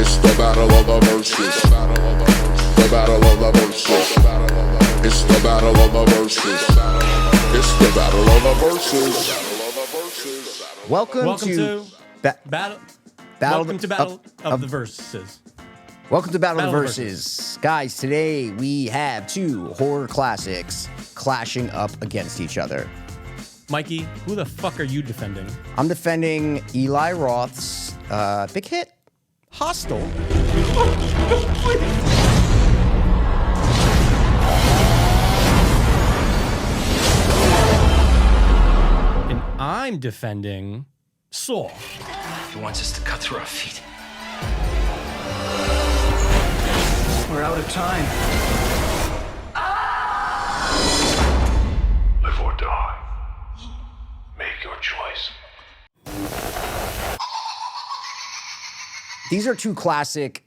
It's the battle of the verses. The battle of the verses. It's the battle of the verses. It's the battle of the verses. Welcome to Battle. Battle of the Verses. Welcome to Battle of the Verses. Guys, today we have two horror classics clashing up against each other. Mikey, who the fuck are you defending? I'm defending Eli Roth's big hit, Hostel. And I'm defending Saw. He wants us to cut through our feet. We're out of time. Live or die. Make your choice. These are two classic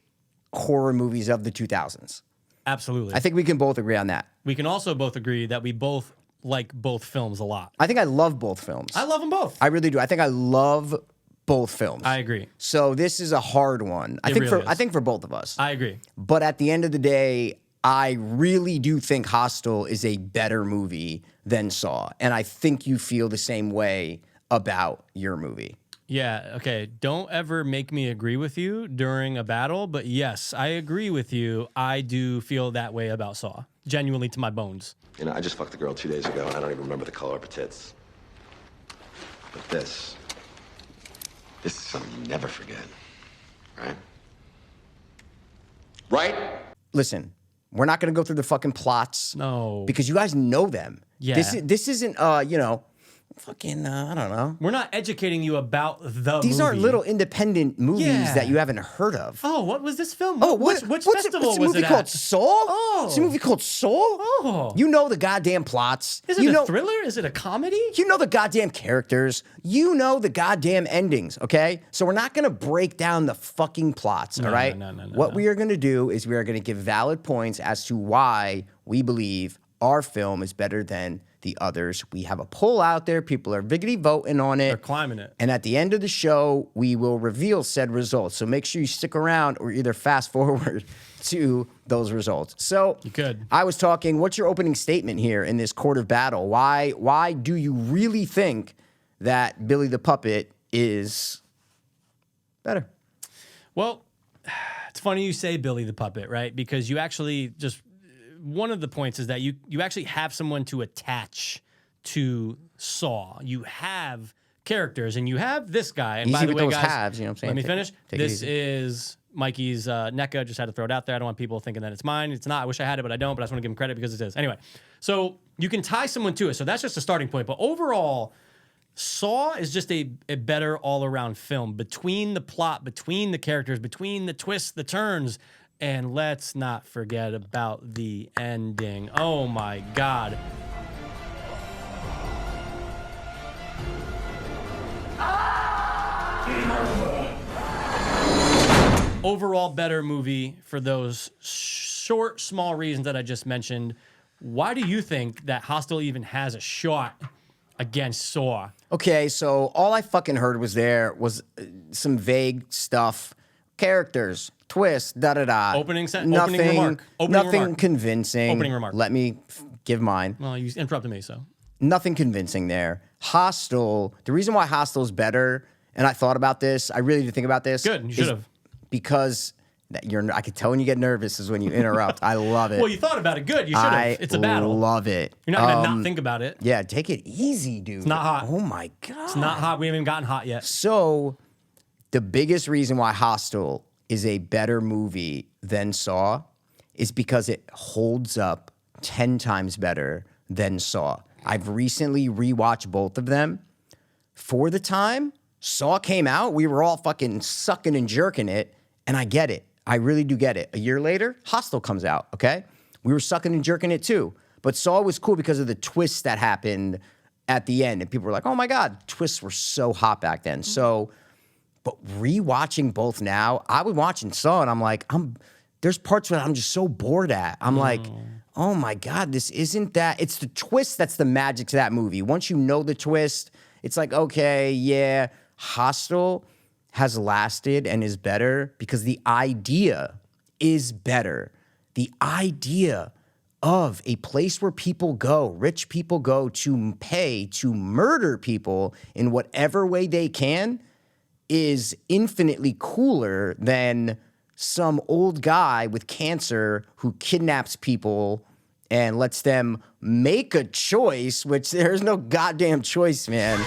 horror movies of the 2000s. Absolutely. I think we can both agree on that. We can also both agree that we both like both films a lot. I think I love both films. I love them both. I really do. I think I love both films. I agree. So this is a hard one. I think for both of us. I agree. But at the end of the day, I really do think Hostel is a better movie than Saw. And I think you feel the same way about your movie. Yeah, okay. Don't ever make me agree with you during a battle, but yes, I agree with you. I do feel that way about Saw, genuinely to my bones. You know, I just fucked a girl 2 days ago, and I don't even remember the color of her tits. But this is something you never forget, right? Right? Listen, we're not going to go through the fucking plots. No. Because you guys know them. Yeah. This isn't, fucking, I don't know. We're not educating you about the These movie. aren't little independent movies that you haven't heard of. Oh, what was this film? Oh, which festival what's the was movie it called? at? Saw? Oh. It's a movie called Saw? Oh. You know the goddamn plots. Is it a thriller? Is it a comedy? You know the goddamn characters. You know the goddamn endings, okay? So we're not going to break down the fucking plots, all right? What we are going to do is we are going to give valid points as to why we believe our film is better than the others. We have a poll out there. People are biggity voting on it. They're climbing it. And at the end of the show, we will reveal said results. So make sure you stick around or either fast forward to those results. So you could. I was talking, what's your opening statement here in this court of battle? Why do you really think that Billy the Puppet is better? Well, it's funny you say Billy the Puppet, right? Because you actually just... One of the points is that you actually have someone to attach to Saw. You have characters, and you have this guy. And Easy by the with way, those guys, halves, you know what I'm saying? let me finish. Take it This easy. is Mikey's NECA. Just had to throw it out there. I don't want people thinking that it's mine. It's not. I wish I had it, but I don't. But I just want to give him credit because it is. Anyway, so you can tie someone to it. So that's just a starting point. But overall, Saw is just a better all-around film. Between the plot, between the characters, between the twists, the turns. And let's not forget about the ending. Oh my God. Overall better movie for those short, small reasons that I just mentioned. Why do you think that Hostel even has a shot against Saw? Okay, so all I fucking heard was some vague stuff. Characters, twist, da-da-da. Opening nothing, remark. Nothing convincing. Opening remark. Let me give mine. Well, you interrupted me, so. Nothing convincing there. Hostel, the reason why Hostel is better, and I thought about this, I really did think about this. Good, you should have. Because I could tell when you get nervous is when you interrupt. I love it. Well, you thought about it. Good, you should have. It's a battle. I love it. You're not going to not think about it. Yeah, take it easy, dude. It's not hot. Oh my God. It's not hot. We haven't even gotten hot yet. So, the biggest reason why Hostel is a better movie than Saw is because it holds up 10 times better than Saw. I've recently rewatched both of them. For the time Saw came out, we were all fucking sucking and jerking it, and I get it. I really do get it. A year later, Hostel comes out, okay? We were sucking and jerking it too. But Saw was cool because of the twists that happened at the end. And people were like, oh my God, twists were so hot back then. So... But rewatching both now, I was watching Saw and I'm like, there's parts where I'm just so bored at. I'm like, oh my God, this isn't that. It's the twist that's the magic to that movie. Once you know the twist, it's like, okay, yeah, Hostel has lasted and is better because the idea is better. The idea of a place where people go, rich people go to pay to murder people in whatever way they can is infinitely cooler than some old guy with cancer who kidnaps people and lets them make a choice, which there's no goddamn choice, man.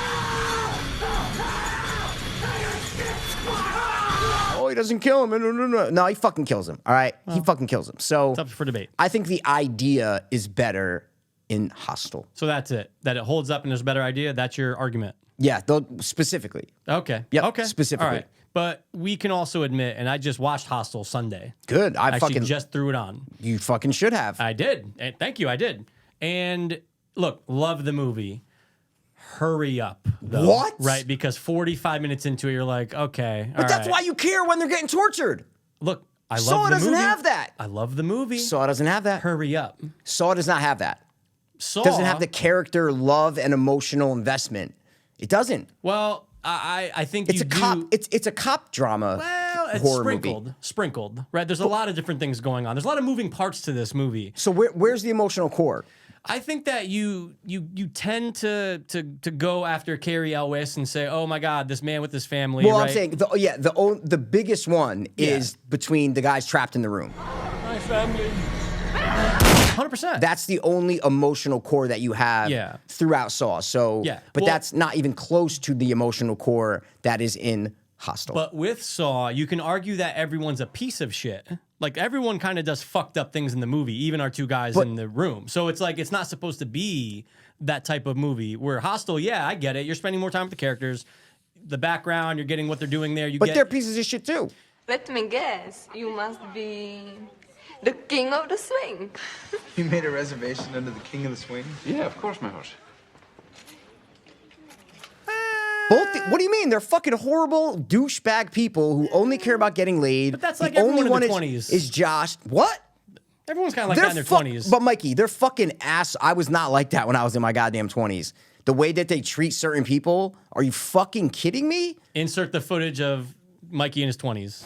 Oh, he doesn't kill him. No, he fucking kills him. All right, he fucking kills him. So It's up for debate. I think the idea is better in Hostel. So that's it. That it holds up and there's a better idea. That's your argument. Yeah, specifically. Okay. Yep, Okay. specifically. All right. But we can also admit, and I just watched Hostel Sunday. Good. I Actually, fucking just threw it on. You fucking should have. I did. And thank you. I did. And look, love the movie. Hurry up, though. What? Right? Because 45 minutes into it, you're like, okay. But that's why you care when they're getting tortured. Look, I love Saw the doesn't movie. have that. I love the movie. Saw doesn't have that. Hurry up. Saw does not have that. Saw Doesn't have the character love and emotional investment. It doesn't. Well, I think It's you a cop. do. It's a cop drama. Well, it's horror sprinkled. movie. Sprinkled. Right? There's a lot of different things going on. There's a lot of moving parts to this movie. So where's the emotional core? I think that you tend to go after Carrie Elwes and say, "Oh my God, this man with his family." Well, right? I'm saying the biggest one is between the guys trapped in the room. My family. 100%. That's the only emotional core that you have Yeah. throughout Saw. So, Yeah. but Well- that's not even close to the emotional core that is in Hostel. But with Saw, you can argue that everyone's a piece of shit. Like everyone kind of does fucked up things in the movie, even our two guys in the room. So it's like it's not supposed to be that type of movie. Where Hostel, yeah, I get it. You're spending more time with the characters, the background. You're getting what they're doing there. But they're pieces of shit too. Let me guess, you must be the king of the swing. You made a reservation under the King of the Swing? Yeah, of course, my horse. What do you mean? They're fucking horrible douchebag people who only care about getting laid. But that's like the only everyone in one their is 20s. Josh. What? Everyone's kind of like that in their 20s. But Mikey, they're fucking ass. I was not like that when I was in my goddamn 20s. The way that they treat certain people. Are you fucking kidding me? Insert the footage of Mikey in his 20s.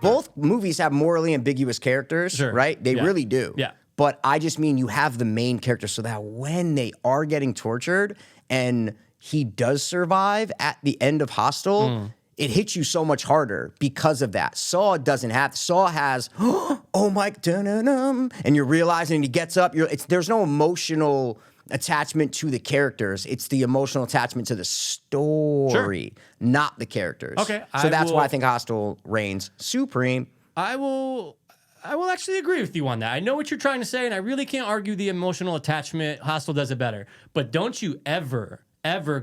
Both movies have morally ambiguous characters, Sure. right? They Yeah. really do. Yeah. But I just mean you have the main character so that when they are getting tortured and he does survive at the end of Hostel, it hits you so much harder because of that. Saw doesn't have. Saw has, oh my, dun-dun-dun, and you're realizing he gets up. There's no emotional attachment to the characters. It's the emotional attachment to the story, not the characters. Okay, So I that's will- why I think Hostel reigns supreme. I will actually agree with you on that. I know what you're trying to say, and I really can't argue the emotional attachment. Hostel does it better. But don't you ever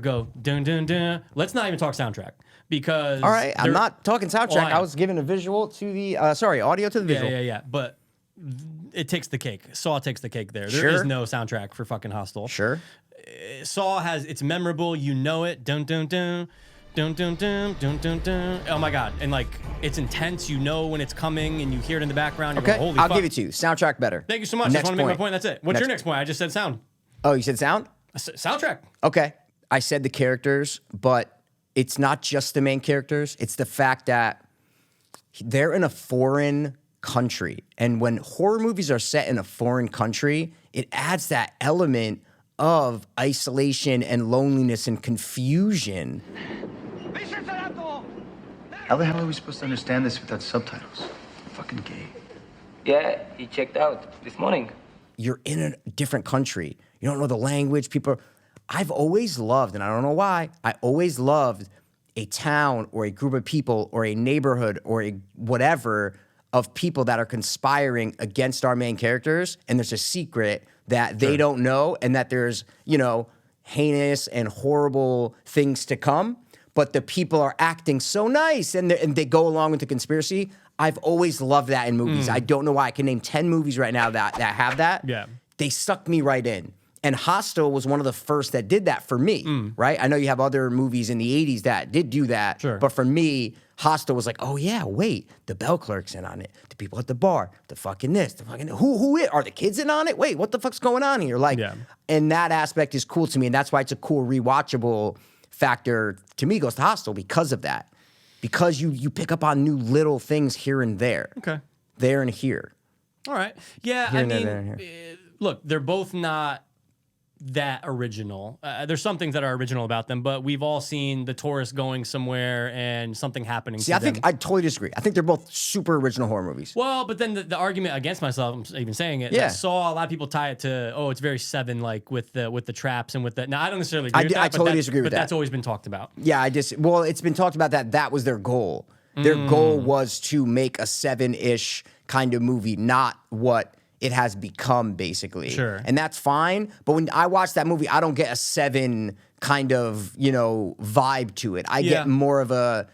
go dun dun dun. Let's not even talk soundtrack because All right, I'm not talking soundtrack. Well, I was giving a visual to the audio to the visual. Yeah. But it takes the cake. Saw takes the cake there. There Sure. is no soundtrack for fucking Hostel. Sure. Saw it's memorable. You know it. Dun dun dun. Dun, dun, dun, dun, dun, dun. Oh my God. And like, it's intense. You know when it's coming and you hear it in the background. You're Okay, going, holy I'll fuck. give it to you. Soundtrack better. Thank you so much. Next Just want to make my point. That's it. What's your next point? I just said sound. Oh, you said sound? Soundtrack. Okay. I said the characters, but it's not just the main characters. It's the fact that they're in a foreign country. And when horror movies are set in a foreign country, it adds that element of isolation and loneliness and confusion. How the hell are we supposed to understand this without subtitles? Fucking gay. Yeah, he checked out this morning. You're in a different country. You don't know the language. I've always loved, and I don't know why, I always loved a town or a group of people or a neighborhood or a whatever of people that are conspiring against our main characters, and there's a secret that they don't know, and that there's, heinous and horrible things to come, but the people are acting so nice and they go along with the conspiracy. I've always loved that in movies. I don't know why. I can name 10 movies right now that have that. Yeah. They sucked me right in. And Hostel was one of the first that did that for me, right? I know you have other movies in the 80s that did do that. Sure. But for me, Hostel was like, oh yeah, wait, the bell clerk's in on it. The people at the bar, the fucking this, the fucking are the kids in on it? Wait, what the fuck's going on here? Like, Yeah. and that aspect is cool to me. And that's why it's a cool rewatchable factor to me goes to Hostel because of that. Because you pick up on new little things here and there. Okay. There and here. All right. Yeah, Here I and there, mean, there and here. look, they're both not that original. There's some things that are original about them, but we've all seen the tourist going somewhere and something happening See, to I think them. I totally disagree. I think they're both super original horror movies. Well, but then the argument against myself, I'm even saying it, Yeah. I saw a lot of people tie it to, oh, it's very Seven, like with the traps and with the. Now, I don't necessarily agree with that. I totally disagree with but that. that's always been talked about. Yeah, well, it's been talked about that was their goal. Their goal was to make a Seven-ish kind of movie, not what it has become, basically. Sure. And that's fine. But when I watch that movie, I don't get a Seven kind of, vibe to it. I get more of a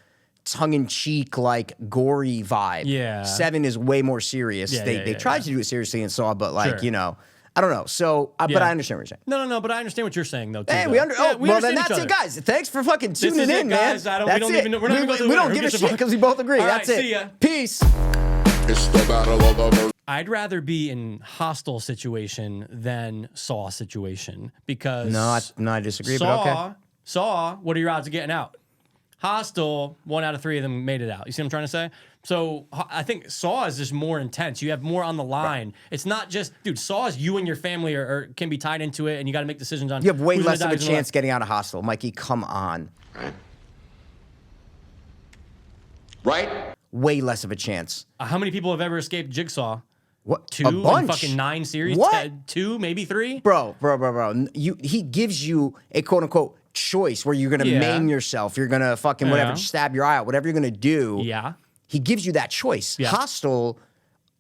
tongue-in-cheek, like, gory vibe. Yeah. Seven is way more serious. Yeah, They yeah, tried to do it seriously and Saw, but, like, Sure. I don't know. So, but Yeah. I understand what you're saying. No, but I understand what you're saying, though, too. Hey, though. we Yeah, well, then understand that's each it, other. guys. Thanks for fucking tuning is it, in, man. guys. We That's don't it. even know- we're not even going to the we don't winner. give Who a gives a shit fuck? because we both agree. All That's right, it. see ya. Peace. It's the battle of the verses. I'd rather be in Hostel situation than Saw situation because No, I disagree, but okay. Saw, what are your odds of getting out? Hostel, 1 out of 3 of them made it out. You see what I'm trying to say? So I think Saw is just more intense. You have more on the line. Right. It's not just, dude, Saw is you and your family or can be tied into it and you got to make decisions on. You have way who's less gonna of a die, who's chance getting out of Hostel. Mikey, come on. Right? Way less of a chance. How many people have ever escaped Jigsaw? What? 2 A bunch. in fucking 9 series? What? 2, maybe 3? Bro. He gives you a quote unquote choice where you're gonna maim yourself, you're gonna fucking whatever, stab your eye out, whatever you're gonna do. Yeah. He gives you that choice. Yeah. Hostel,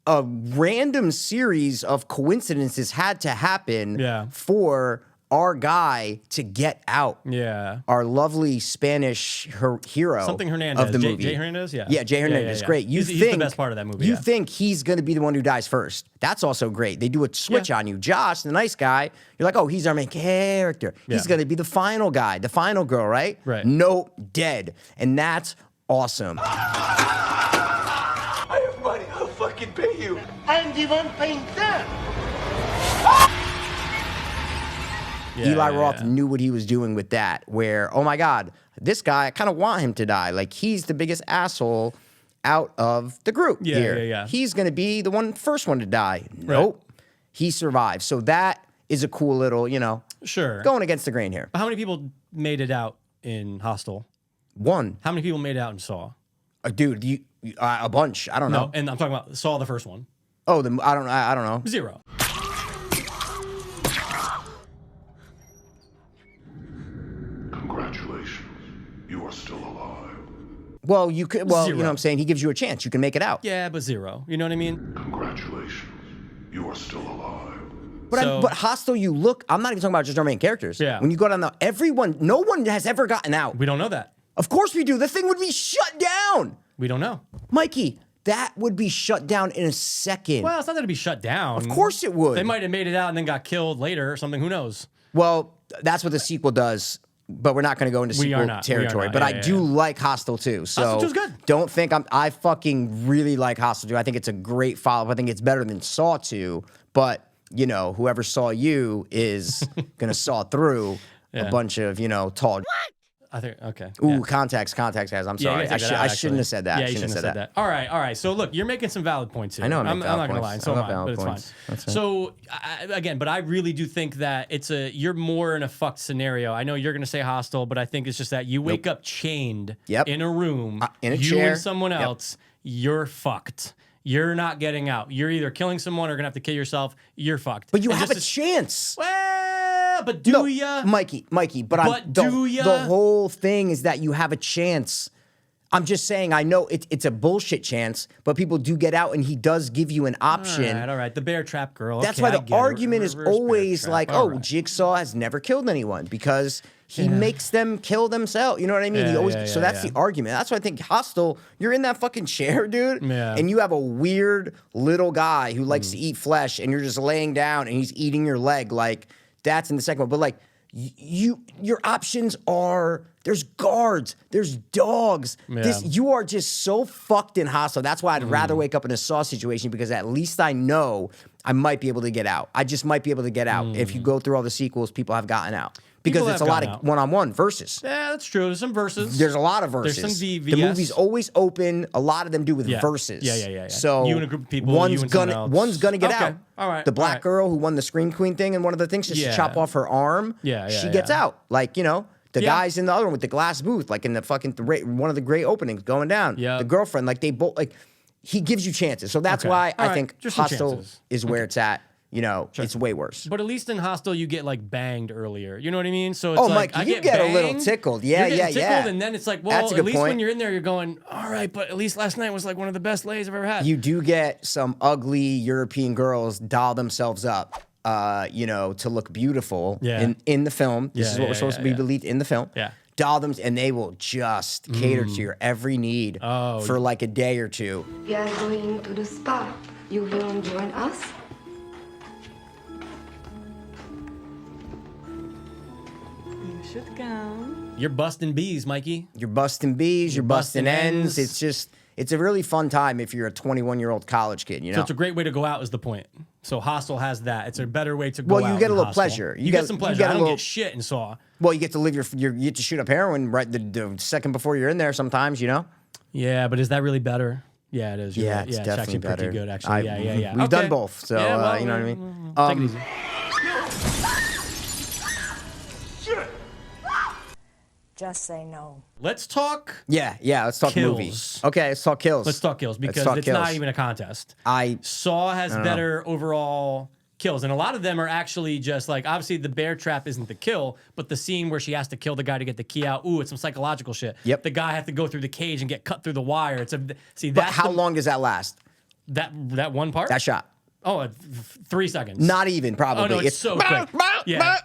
a random series of coincidences had to happen for our guy to get out. Yeah. Our lovely Spanish hero Something Hernandez. of the movie. Jay Hernandez? Yeah. Yeah, Jay Hernandez. Yeah. Great. He's the best part of that movie. You think he's going to be the one who dies first. That's also great. They do a switch on you. Josh, the nice guy, you're like, oh, he's our main character. He's going to be the final guy, the final girl, right? Right. Nope, dead. And that's awesome. I have money. I'll fucking pay you. I'm the one paying them. Eli Roth knew what he was doing with that, where, oh my God, this guy, I kind of want him to die. Like, he's the biggest asshole out of the group here. Yeah. He's going to be the first one to die. Nope. He survived. So that is a cool little, Sure. going against the grain here. How many people made it out in Hostel? One. How many people made it out in Saw? Dude, a bunch. I don't know. No, and I'm talking about Saw, the first one. Oh, I don't know. 0. Congratulations. You are still alive. Well, you could. Well, you 0. know what I'm saying? He gives you a chance. You can make it out. Yeah, but 0. You know what I mean? Congratulations. You are still alive. But Hostel, I'm not even talking about just our main characters. Yeah. When you go down no one has ever gotten out. We don't know that. Of course we do. The thing would be shut down. We don't know. Mikey, that would be shut down in a second. Well, it's not that it'd be shut down. Of course it would. They might have made it out and then got killed later or something. Who knows? Well, that's what the sequel does, but we're not going to go into We are sequel not. territory. We are not. But Yeah, I do like Hostel 2. So Hostel 2's good. Don't think I fucking really like Hostel 2. I think it's a great follow-up. I think it's better than Saw 2. But, whoever saw you is going to saw through a bunch of, tall... I think, okay. Ooh, contacts, guys. I'm sorry. I shouldn't have said that. Yeah, you shouldn't have said that. All right. So look, you're making some valid points here. I know I'm not going to lie. And so I am love I, but valid it's points. fine. That's right. So again, but I really do think that you're more in a fucked scenario. I know you're going to say Hostile, but I think it's just that you wake up chained in a room, in a you chair. and someone else, you're fucked. You're not getting out. You're either killing someone or going to have to kill yourself. You're fucked. But you have a chance. Well, but do ya? Mikey, the whole thing is that you have a chance. I'm just saying, I know it's a bullshit chance, but people do get out, and he does give you an option. All right. The bear trap girl. That's okay, why the argument is always like, Jigsaw has never killed anyone because he makes them kill themselves. You know what I mean? So that's the argument. That's why I think Hostel, you're in that fucking chair, dude, and you have a weird little guy who likes to eat flesh, and you're just laying down, and he's eating your leg. Like, that's in the second one. But like, your options are, there's guards, there's dogs. You are just so fucked in Hostel. That's why I'd rather wake up in a Saw situation, because at least I know I might be able to get out. I just might be able to get out. If you go through all the sequels, people have gotten out. because People it's a have lot gone of out. one-on-one verses. Yeah, that's true. There's some verses. There's a lot of verses. There's some The movies always open. A lot of them do with Yeah. verses. Yeah. So You and a group of people, one's you and someone gonna else. one's gonna get Okay. out. All right. The black All right. girl who won the Scream Queen thing and one of the things just to Yeah. chop off her arm. Yeah, she gets out. Like, you know, the Yeah. guys in the other one with the glass booth, like in the fucking one of the great openings going down. Yeah. The girlfriend, like they both like he gives you chances. So that's Okay. why All I right. think Just some Hostel chances. is where it's at. You know, it's way worse. But at least in Hostel, you get like banged earlier. You know what I mean? So it's Oh, like Mike, I you get a little banged, tickled. Yeah, you're getting yeah. tickled, and then it's like, well, That's a at good least when point. you're in there, you're going, all right, but at least last night was like one of the best lays I've ever had. You do get some ugly European girls doll themselves up, you know, to look beautiful in the film. This is what we're supposed to be believed in the film. Yeah. Doll them, and they will just cater to your every need for like a day or two. We are going to the spa. You will join us? You should come. You're busting bees, Mikey. You're busting bees, you're busting ends. It's just, it's a really fun time if you're a 21-year-old college kid, you know? So it's a great way to go out is the point. So Hostel has that. It's a better way to go out. Well, you get a than little Hostel. pleasure. You get some pleasure. get a I don't little- get shit in Saw. Well, you get to live you get to shoot up heroin right the second before you're in there sometimes, you know? Yeah, but is that really better? Yeah, it is. You're Yeah, right. it's yeah, definitely actually better. pretty good, actually. Yeah. We've Okay. done both, so Yeah, well, you know what I mean? take it easy. Just say no. Let's talk. Yeah, let's talk Kills. movies. Okay, let's talk kills. Let's talk kills because talk it's kills. not even a contest. I Saw has don't know. better overall kills, and a lot of them are actually just like obviously the bear trap isn't the kill, but the scene where she has to kill the guy to get the key out. Ooh, it's some psychological shit. Yep. The guy has to go through the cage and get cut through the wire. It's a see But that's how long does that last? that one part? That shot? Oh, 3 seconds. Not even probably. Oh no, it's so quick. Yeah.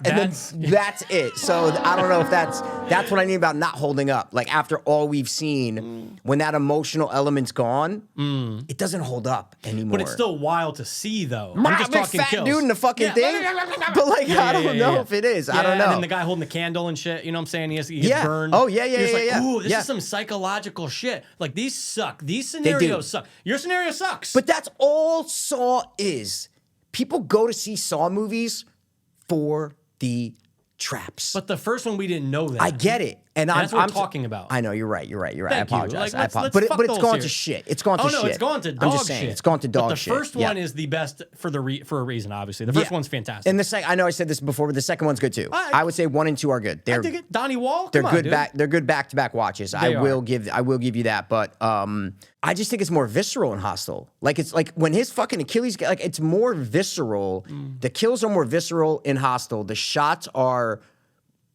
And then that's it. So I don't know if that's what I mean about not holding up. Like after all we've seen, when that emotional element's gone, it doesn't hold up anymore. But it's still wild to see, though. I'm I'm just big talking fat kills. dude in the fucking Yeah. thing. But like I don't know if it is. I don't know. And then the guy holding the candle and shit. You know what I'm saying? He gets Yeah. burned. Oh, yeah, You're just like, yeah. Ooh, this Yeah. is some psychological shit. Like these suck. These do. scenarios suck. Your scenario sucks. But that's all Saw is. People go to see Saw movies for the traps. But the first one we didn't know that. I get it, and that's what I'm we're talking about. I know you're right. You're right. Thank I you. apologize. Like, let's But fuck it's the whole gone to series. shit. It's gone to shit. Oh no, it's gone to I'm dog just saying, shit. it's gone to dog but the shit. first one is the best for a reason. Obviously, the first one's fantastic. And the second, I know I said this before, but the second one's good too. I would say 1 and 2 are good. I dig it. Donnie Wall. They're Come on, good dude. They're good back-to-back watches. I will give you that, but I just think it's more visceral in Hostel. Like it's like when his fucking Achilles like it's more visceral. The kills are more visceral in Hostel. The shots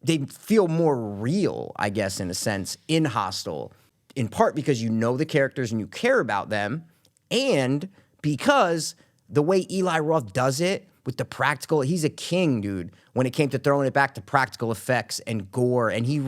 they feel more real, I guess, in a sense, in Hostel. In part because you know the characters and you care about them, and because the way Eli Roth does it with the practical, he's a king, dude, when it came to throwing it back to practical effects and gore. And he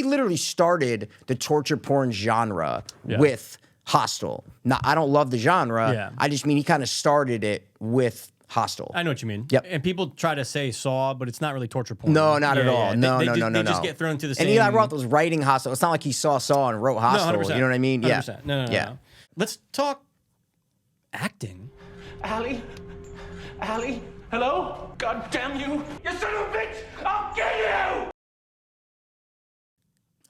literally started the torture porn genre with Hostel. Now, I don't love the genre. Yeah. I just mean he kind of started it with Hostel. I know what you mean. Yep. And people try to say Saw, but it's not really torture porn. No, not at all. Yeah. No, They just get thrown to the same. And Eli Roth was writing Hostel. It's not like he saw and wrote Hostel. 100%. You know what I mean? Yeah. 100%. No. Yeah. Let's talk acting. Allie? Allie? Hello? God damn you! You son of a bitch! I'll kill you!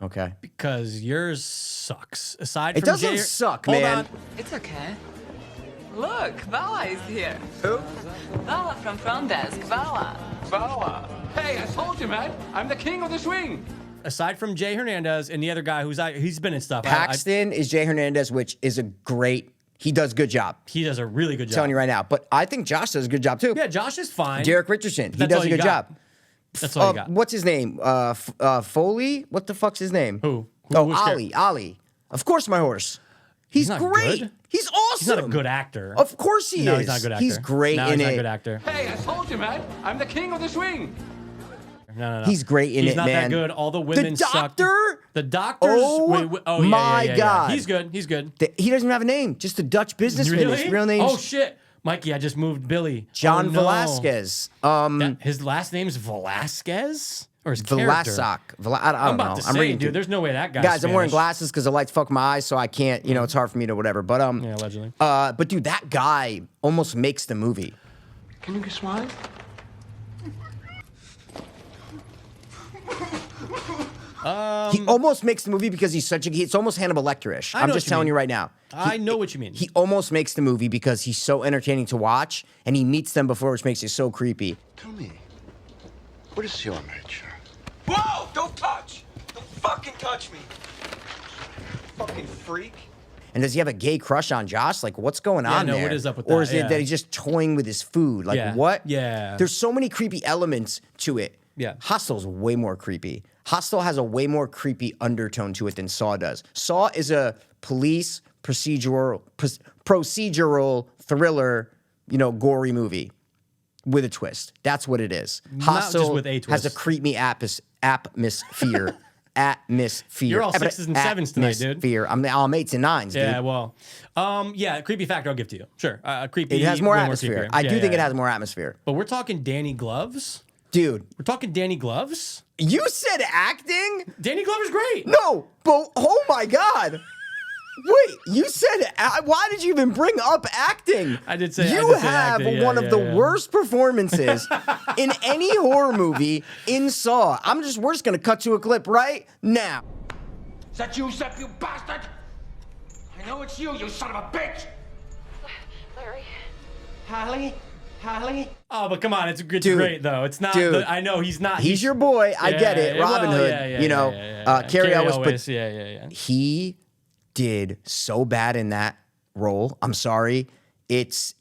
Okay. Because yours sucks. Aside It from doesn't Jay, suck, hold man. on. It's okay. Look, Bella is here. Who? Bella from front desk. Bella. Bella! Hey, I told you, man! I'm the king of the swing! Aside from Jay Hernandez and the other guy he's been in stuff. Paxton is Jay Hernandez, which is a great. He does a good job. He does a really good job. I'm telling you right now. But I think Josh does a good job too. Yeah, Josh is fine. Derek Richardson, he That's does all a you good got. job. That's all you got. What's his name? Foley? What the fuck's his name? Who? Oh, Who's there? Ollie. Ollie. Of course, my horse. He's not great. good. He's awesome. He's not a good actor. Of course he No, is. he's not a good actor. He's great no, in he's not it. a good actor. Hey, I told you, man! I'm the king of the swing! No. He's great in He's it, not man. that good. All the women The suck. doctor? The doctors. Oh, yeah, my yeah. God. He's good. He doesn't He doesn't have a name. Just a Dutch businessman. Really? His real name's Oh shit, Mikey! I just moved Billy. John Oh, no. Velasquez. His last name's Velasquez or his character? Vlasak. I don't I'm know. about to I'm say, reading dude. too. There's no way that guy's Guys, I'm wearing Spanish. glasses because the lights fuck my eyes, so I can't. You know, it's hard for me to whatever. But Yeah, allegedly. But dude, that guy almost makes the movie. Can you get smile? He almost makes the movie because he's it's almost Hannibal Lecter-ish. I'm just telling you right now. I know what you mean. He almost makes the movie because he's so entertaining to watch, and he meets them before, which makes it so creepy. Tell me, what is your nature? Whoa! Don't touch! Don't fucking touch me! Fucking freak. And does he have a gay crush on Josh? Like, what's going on there? What is up with Or that? is it that he's just toying with his food? Like, what? Yeah. There's so many creepy elements to it. Yeah. Hostel's way more creepy. Hostel has a way more creepy undertone to it than Saw does. Saw is a police procedural thriller, gory movie with a twist. That's what it is. Not Hostel just with a twist. has a creepy atmosphere. Atmosphere. You're all 6s and 7s tonight, dude. Atmosphere. I'm all 8s and 9s, dude. Yeah, well, creepy factor I'll give to you. Sure, creepy. It has more way atmosphere. creepier. I do think it has more atmosphere. But we're talking Danny Gloves. Dude. We're talking Danny Gloves. You said acting? Danny Glover's great. No, but oh my God. Wait, you said, why did you even bring up acting? I did say you acting. have one of the worst performances in any horror movie in Saw. We're just going to cut to a clip right now. Is that you, Sepp, you bastard? I know it's you, you son of a bitch! Larry. Hallie? Oh, but come on, it's great though. It's not. Dude, I know he's not. He's your boy. I get it. Robin Hood. Carrie Ellis. But he did so bad in that role. I'm sorry. It's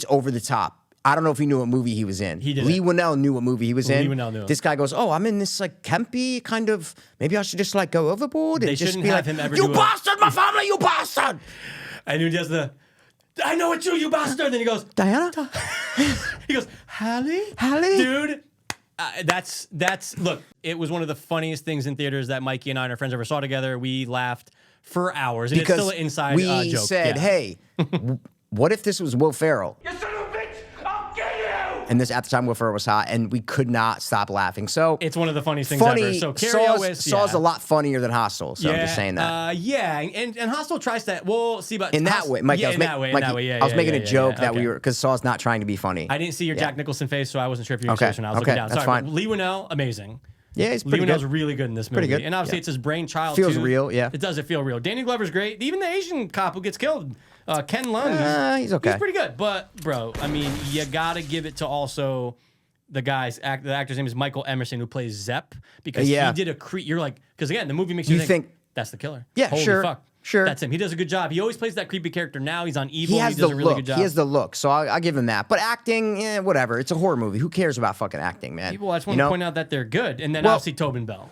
over the top. I don't know if he knew what movie he was in. He did. Lee Winnell knew what movie he was in. Lee Winnell knew. This guy goes, "Oh, I'm in this like campy kind of. Maybe I should just like go overboard and They just shouldn't be have like, him ever you do bastard, my family, you bastard." And he does I know it's you bastard. Then he goes, Diana. He goes, Hallie, dude. That's look. It was one of the funniest things in theaters that Mikey and I and our friends ever saw together. We laughed for hours, and because it's still an inside we joke. said, "Hey, what if this was Will Ferrell?" You son of a bitch! I'll get you! And this at the time Will Ferrell was hot, and we could not stop laughing. So it's one of the funniest things ever. So Carrie Ellis, Saw's a lot funnier than Hostel. So I'm just saying that. And Hostel tries that. We'll see, but in that way, Mike, I was making a joke that we were because Saw's not trying to be funny. I didn't see your Jack Nicholson face, so I wasn't sure if you were serious or not. I was looking down. That's Sorry, fine. Lee Winnell, amazing. Yeah, he's pretty Lee good. Winnell's really good in this movie. Pretty good. And obviously it's his brainchild. Feels too. real, yeah. It does. It feel real. Danny Glover's great. Even the Asian cop who gets killed, Ken Lund. He's okay. He's pretty good. But bro, I mean, you gotta give it to also the guy's the actor's name is Michael Emerson, who plays Zepp, because he did a you're like, because again, the movie makes you think that's the killer. Yeah, Holy sure. Fuck. Sure. That's him. He does a good job. He always plays that creepy character. Now he's on Evil. He does a really good job. He has the look. So I'll give him that. But acting, whatever. It's a horror movie. Who cares about fucking acting, man? People, I just want to point out that they're good. And then obviously Tobin Bell.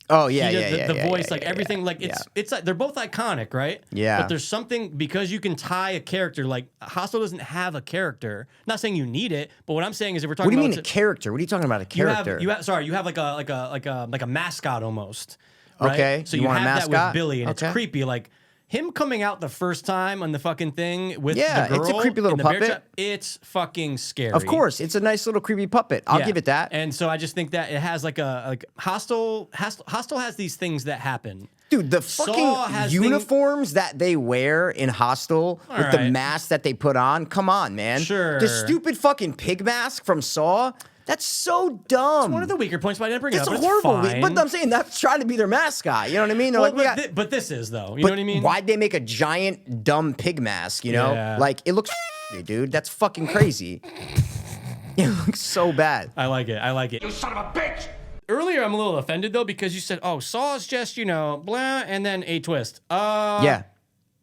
Oh yeah, the voice, like everything, like it's like they're both iconic, right? Yeah. But there's something because you can tie a character. Like Hostel doesn't have a character. Not saying you need it, but what I'm saying is if we're talking what do you about mean a character? What are you talking about? A character? You have like a mascot almost. Right? Okay. So you want have a mascot? that with Billy, and Okay. it's creepy. Like him coming out the first time on the fucking thing with the girl. It's a creepy little in the bear puppet. trap, it's fucking scary. Of course, it's a nice little creepy puppet. I'll give it that. And so I just think that it has like Hostel has these things that happen. Dude, the fucking uniforms that they wear in Hostel with the mask that they put on. Come on, man. Sure. The stupid fucking pig mask from Saw. That's so dumb. It's one of the weaker points, but I didn't bring it up. It's It's horrible. fine. But I'm saying that's trying to be their mascot. You know what I mean? They're like, but this is though. You know what I mean? Why'd they make a giant dumb pig mask? You know, like it looks, dude. That's fucking crazy. It looks so bad. I like it. You son of a bitch! Earlier, I'm a little offended though because you said, "Oh, Saw is just blah," and then a twist. Yeah.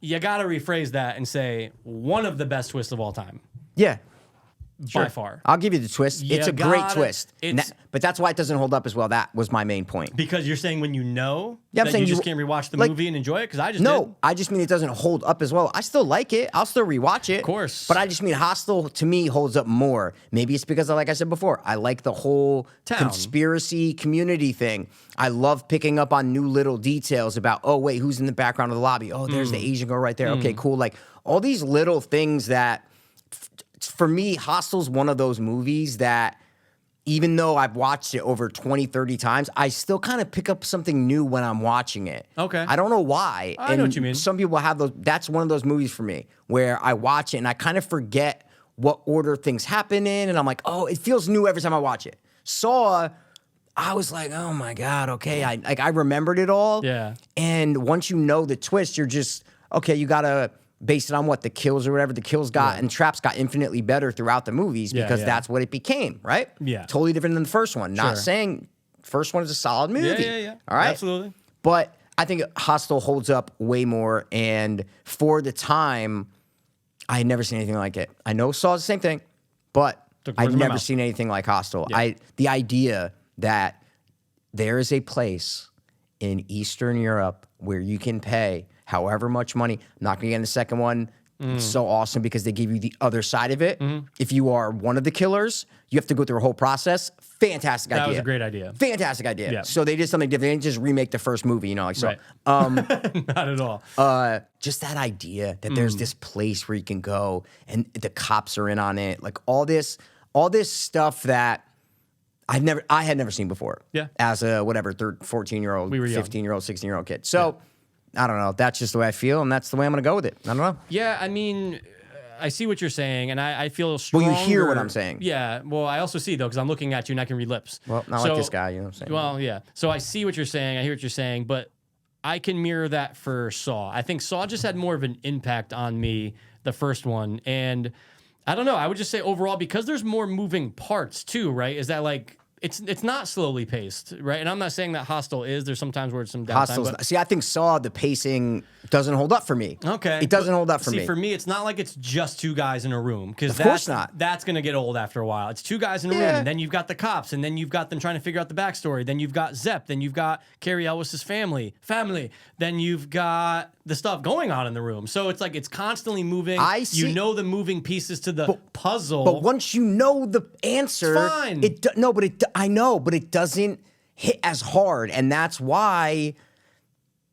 You gotta rephrase that and say one of the best twists of all time. Yeah. By far. I'll give you the twist. It's a great twist. But that's why it doesn't hold up as well. That was my main point. Because you're saying when you know I'm that saying you just can't rewatch the movie and enjoy it? Because I just did. I just mean it doesn't hold up as well. I still like it. I'll still rewatch it. Of course. But I just mean Hostel, to me, holds up more. Maybe it's because, like I said before, I like the whole conspiracy community thing. I love picking up on new little details about, oh, wait, who's in the background of the lobby? Oh, there's the Asian girl right there. Okay, cool. Like, all these little things that... For me, Hostel's one of those movies that even though I've watched it over 20, 30 times, I still kind of pick up something new when I'm watching it. Okay. I don't know why. I know what you mean. Some people have those. That's one of those movies for me where I watch it and I kind of forget what order things happen in. And I'm like, oh, it feels new every time I watch it. Saw, I was like, oh my God, okay. I remembered it all. Yeah. And once you know the twist, you're just, okay, you gotta base it on what the kills or whatever the kills got, and traps got infinitely better throughout the movies because that's what it became, right? Yeah. Totally different than the first one. Not Sure. saying first one is a solid movie. Yeah. All right. Absolutely. But I think Hostel holds up way more. And for the time, I had never seen anything like it. I know Saw's the same thing, but Took the words I'd in my never mouth. seen anything like Hostel. Yeah. The idea that there is a place in Eastern Europe where you can pay however much money. I'm not going to get in the second one. It's so awesome because they give you the other side of it. If you are one of the killers, you have to go through a whole process. Fantastic idea. That was a great idea. Fantastic idea. Yeah. So they did something different. They didn't just remake the first movie, you know, like so. Right. Not at all. Just that idea that there's this place where you can go and the cops are in on it. Like all this stuff that I had never seen before. Yeah. As a 14-year-old, We were young. 15-year-old, 16-year-old kid. So I don't know. That's just the way I feel, and that's the way I'm gonna go with it. I don't know. Yeah, I mean, I see what you're saying, and I feel stronger. Well, you hear what I'm saying. Yeah. Well, I also see though because I'm looking at you and I can read lips. Well, not like this guy, you know what I'm saying? Well, yeah. So I see what you're saying. I hear what you're saying, but I can mirror that for Saw. I think Saw just had more of an impact on me, the first one, and I don't know. I would just say overall because there's more moving parts too, right? Is that like it's not slowly paced, right? And I'm not saying that Hostel is. There's sometimes where it's some downtime. Hostel's. But, See, I think Saw the pacing doesn't hold up for me. okay, It doesn't hold up for see, me. for me, it's not like it's just two guys in a room because Of course not. That's gonna get old after a while. It's two guys in a room, and then you've got the cops, and then you've got them trying to figure out the backstory. Then you've got Zepp. Then you've got Carrie Elwes's family. Then you've got the stuff going on in the room. So it's like it's constantly moving. I see. You know the moving pieces to the puzzle. But once you know the answer, It's fine. I know, but it doesn't hit as hard, and that's why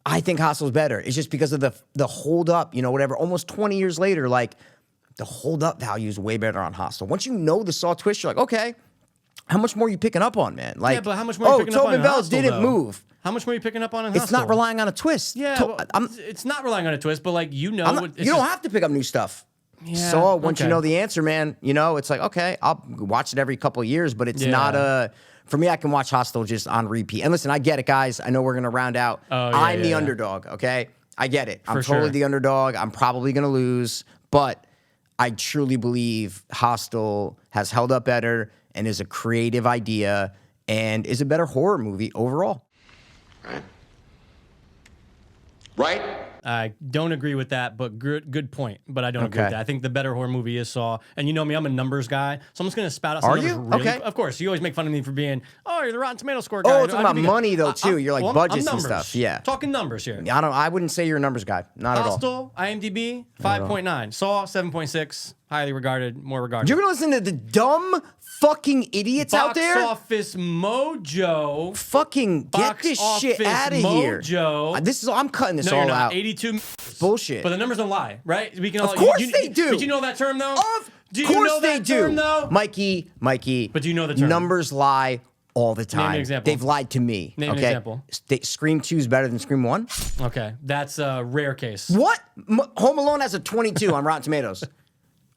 I think Hostel's better. It's just because of the hold up, you know, whatever. Almost 20 years later, like the hold up value is way better on Hostel. Once you know the Saw twist, you're like, okay, how much more are you picking up on, man? Like, yeah, but how much more are you picking up on Tobin in Bell Hostel, didn't though? move. How much more are you picking up on in It's Hostel? not relying on a twist. Yeah, well, it's not relying on a twist, but like you know, you don't have to pick up new stuff. Yeah, Saw, once you okay. know the answer, man, you know, it's like, okay, I'll watch it every couple of years, but it's Yeah. not a. For me, I can watch Hostel just on repeat. And listen, I get it, guys. I know we're going to round out. Oh, yeah, I'm the yeah. underdog, okay? I get it. I'm For totally sure. the underdog. I'm probably going to lose, but I truly believe Hostel has held up better and is a creative idea and is a better horror movie overall. Right? Right? I don't agree with that, but good point. But I don't agree with Okay. that. I think the better horror movie is Saw. And you know me, I'm a numbers guy, so I'm just gonna spout out some Are numbers. you? Really, Okay. Of course, you always make fun of me for being, oh, you're the Rotten Tomato score guy. Oh, it's I about think- money, though, too. You're like I'm budgets and numbers. stuff. Yeah. Talking numbers here. I wouldn't say you're a numbers guy. Not at all. Hostel, IMDb, 5.9. Saw, 7.6. Highly regarded, more regarded. You're going to listen to the dumb fucking idiots out there? Box Office Mojo. Fucking get Box this shit Office out of here. Mojo. I'm cutting this No, all you're not. out. 82. Bullshit. But the numbers don't lie, right? We can all. Of course they do. Did you know that term though? Of course they do. Term, though? Mikey. But do you know the term? Numbers lie all the time. an example. They've lied to me. Name an okay? example. Scream 2 is better than Scream 1? Okay, that's a rare case. What? Home Alone has a 22 on Rotten Tomatoes.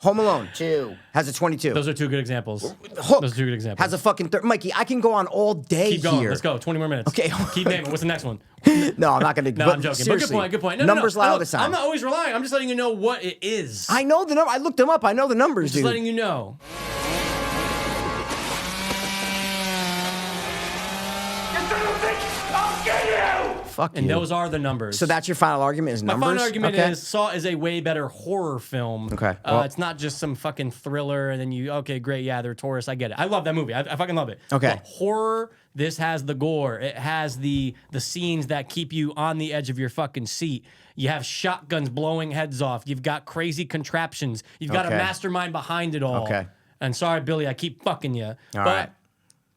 Home Alone 2 has a 22. Those are two good examples. Hook Those are two good examples. has a fucking Mikey, I can go on all day Keep going. here. Let's go. 20 more minutes. Okay. Keep naming. What's the next one? No, I'm not going to. No, I'm joking. But good point. Good point. No, Numbers no. lie all the time. I'm not always relying. I'm just letting you know what it is. I know the number. I looked them up. I know the numbers, just dude. letting you know. I'll get you! Fuck And you. those are the numbers. So that's your final argument is My numbers? final argument Okay. is Saw is a way better horror film. Okay, well- It's not just some fucking thriller and then okay, great, yeah, they're tourists. I get it. I love that movie. I fucking love it. Okay. But horror, this has the gore. It has the scenes that keep you on the edge of your fucking seat. You have shotguns blowing heads off. You've got crazy contraptions. You've got a Okay. mastermind behind it all. Okay. And sorry, Billy, I keep fucking you. But right.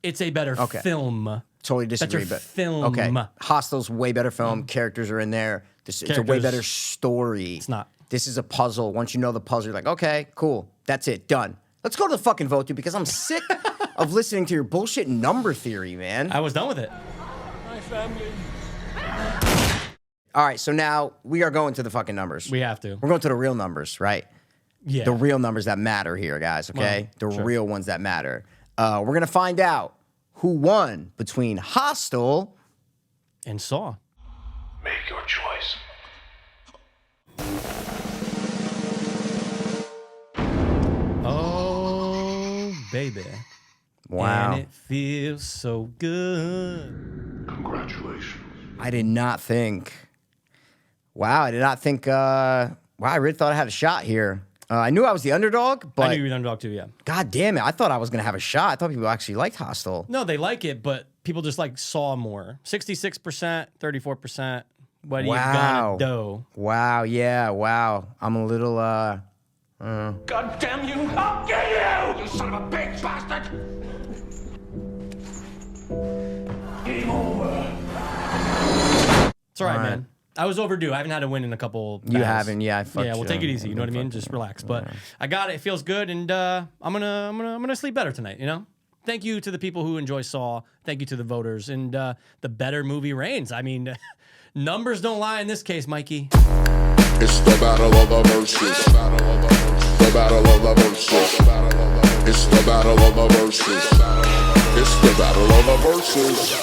it's a better Okay. film. Totally disagree, Better but film. okay. Hostel's way better film. Characters are in there. It's a way Characters- better story. It's not. This is a puzzle. Once you know the puzzle, you're like, okay, cool. That's it. Done. Let's go to the fucking vote, dude, because I'm sick of listening to your bullshit number theory, man. I was done with it. My family. All right, so now we are going to the fucking numbers. We have to. We're going to the real numbers, right? Yeah. The real numbers that matter here, guys, okay? Well, the sure. real ones that matter. We're going to find out who won between Hostel and Saw. Make your choice. Oh, baby. Wow. And it feels so good. Congratulations. I did not think. Wow, I did not think. Wow, I really thought I had a shot here. I knew I was the underdog, but I knew you were the underdog too, yeah. God damn it, I thought I was gonna have a shot. I thought people actually liked Hostel. No, they like it, but people just like Saw more. 66%, 34%. What are you gonna do? Wow, yeah, wow. I'm a little God damn you! I'll get you! You son of a bitch bastard! Game over. It's all right, man. I was overdue. I haven't had a win in a couple. You haven't, yeah. I fucked Yeah, we'll you. take it easy. You know what I mean? Just relax. But I got it. It feels good, and I'm gonna sleep better tonight. You know. Thank you to the people who enjoy Saw. Thank you to the voters, and the better movie reigns. I mean, numbers don't lie in this case, Mikey. It's the battle of the verses. The battle of the verses. It's the battle of the verses. It's the battle of the verses.